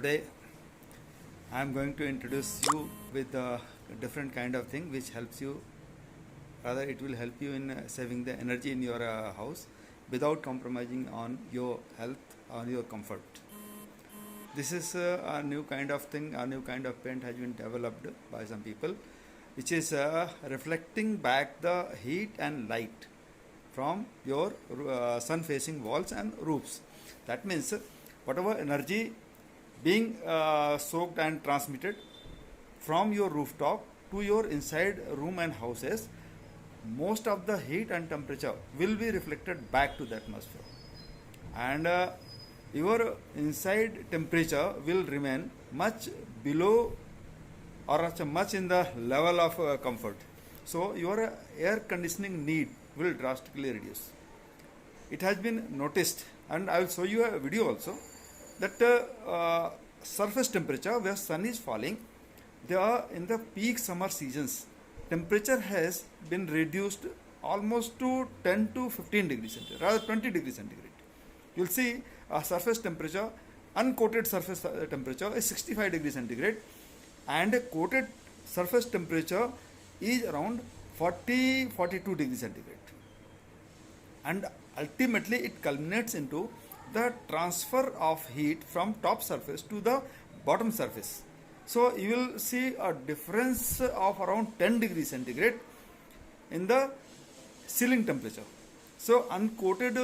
Today I am going to introduce you with a different kind of thing which helps you, rather it will help you in saving the energy in your house without compromising on your health or your comfort. This is a new kind of thing, a new kind of paint has been developed by some people, which is reflecting back the heat and light from your sun facing walls and roofs. That means whatever energy being soaked and transmitted from your rooftop to your inside room and houses, most of the heat and temperature will be reflected back to the atmosphere, and your inside temperature will remain much below or much in the level of comfort. So your air conditioning need will drastically reduce. It has been noticed, and I will show you a video also, that surface temperature where sun is falling, they are in the peak summer seasons, temperature has been reduced almost to 10 to 15 degrees centigrade, rather 20 degrees centigrade. You will see surface temperature, uncoated surface temperature is 65 degrees centigrade, and coated surface temperature is around 42 degrees centigrade, and ultimately it culminates into the transfer of heat from top surface to the bottom surface. So you will see a difference of around 10 degrees centigrade in the ceiling temperature. So uncoated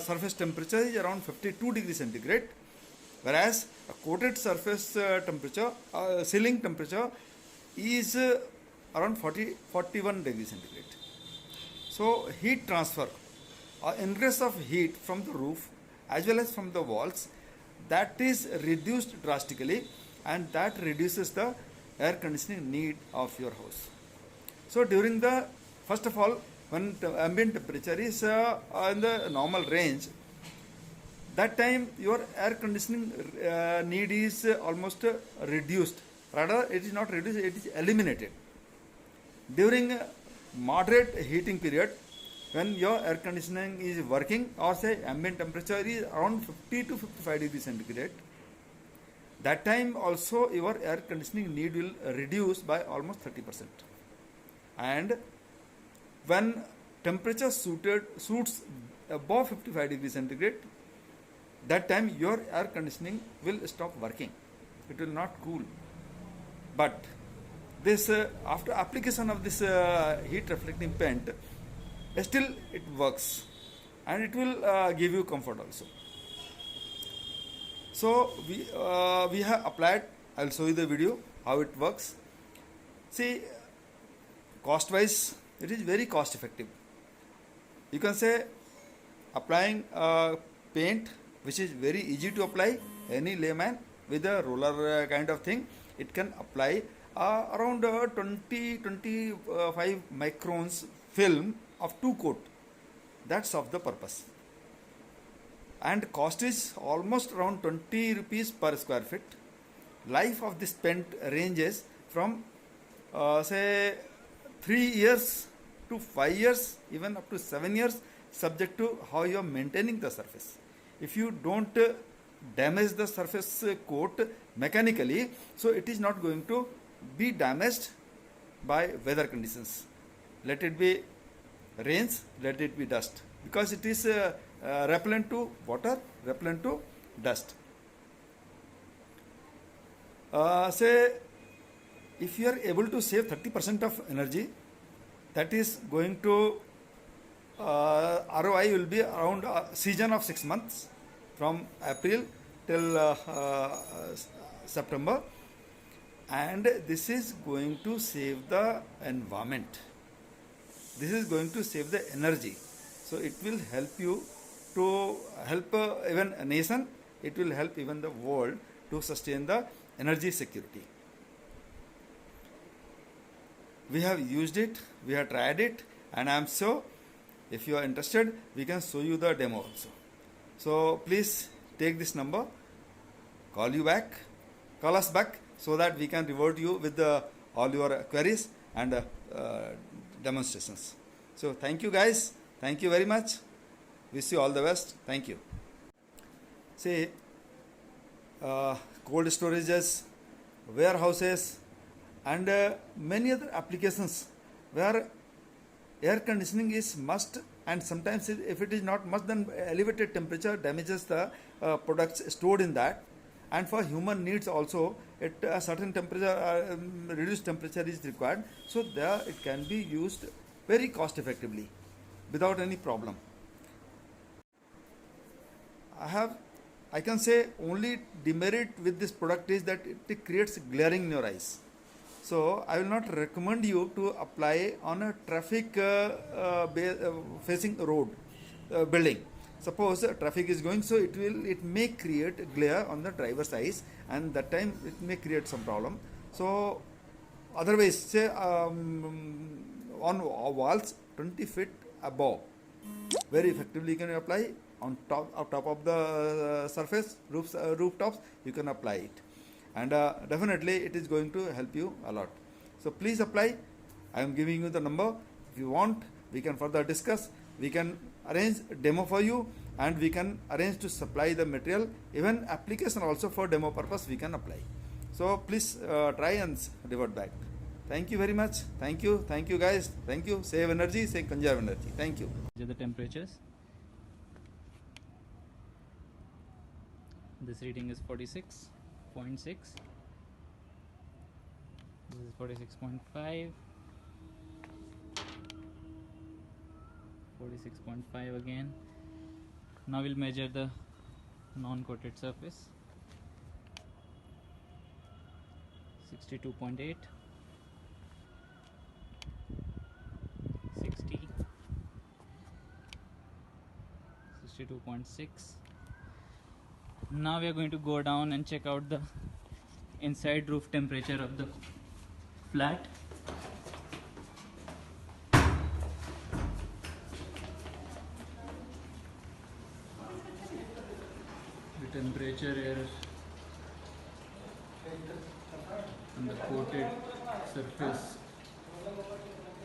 surface temperature is around 52 degrees centigrade, whereas a coated surface temperature, ceiling temperature is around 41 degrees centigrade. So heat transfer, ingress of heat from the roof as well as from the walls, that is reduced drastically, and that reduces the air conditioning need of your house. So during the, first of all, when the ambient temperature is in the normal range, that time your air conditioning need is almost reduced. Rather, it is not reduced, it is eliminated. During moderate heating period, when your air conditioning is working, or say ambient temperature is around 50 to 55 degrees centigrade, that time also your air conditioning need will reduce by almost 30%. And when temperature suits above 55 degrees centigrade, that time your air conditioning will stop working. It will not cool. But this after application of this heat reflecting paint, still it works, and it will give you comfort also. So we have applied. I will show you the video how it works. See, cost wise it is very cost effective. You can say applying paint, which is very easy to apply. Any layman with a roller kind of thing, it can apply around 20-25 microns film of 2 coat. That's of the purpose. And cost is almost around 20 rupees per square feet. Life of this paint ranges from say 3 years to 5 years, even up to 7 years, subject to how you are maintaining the surface. If you don't damage the surface coat mechanically, so it is not going to be damaged by weather conditions. Let it be rains, let it be dust, because it is repellent to water, repellent to dust. Say if you are able to save 30% of energy, that is going to ROI will be around a season of 6 months, from April till September, and this is going to save the environment. This is going to save the energy. So it will help you to help even a nation, it will help even the world to sustain the energy security. We have used it, we have tried it, and I am sure if you are interested, we can show you the demo also. So please take this number, call us back, so that we can reward you with all your queries and demonstrations. So thank you guys, thank you very much, wish you all the best, thank you. See, cold storages, warehouses, and many other applications where air conditioning is must, and sometimes if it is not must, then elevated temperature damages the products stored in that. And for human needs also, at a certain temperature, reduced temperature is required, so there it can be used very cost effectively without any problem. I can say only demerit with this product is that it creates glaring in your eyes. So I will not recommend you to apply on a traffic facing road building. Suppose traffic is going, so it may create glare on the driver's eyes, and that time it may create some problem. So otherwise, say on walls 20 feet above, very effectively you can apply. On top of the surface rooftops you can apply it, and definitely it is going to help you a lot. So please apply. I am giving you the number. If you want, we can further discuss. We can arrange demo for you, and we can arrange to supply the material. Even application also for demo purpose we can apply. So please try and revert back. Thank you very much. Thank you guys. Thank you. Save energy, save conserve energy. Thank you. The temperatures. This reading is 46.6. This is 46.5. 46.5 again. Now we'll measure the non-coated surface. 62.8. 60. 62.6. Now we are going to go down and check out the inside roof temperature of the flat. The temperature here on the coated surface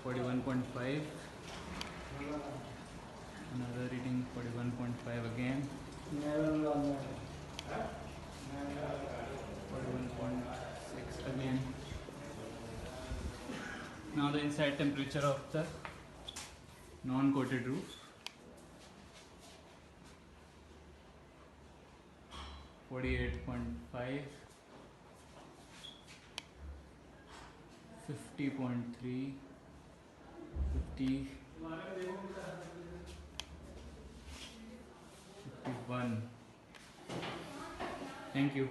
41.5. Another reading 41.5 again. 41.6 again. Now the inside temperature of the non-coated roof. 48.5. 50.3. 50. 51. Thank you.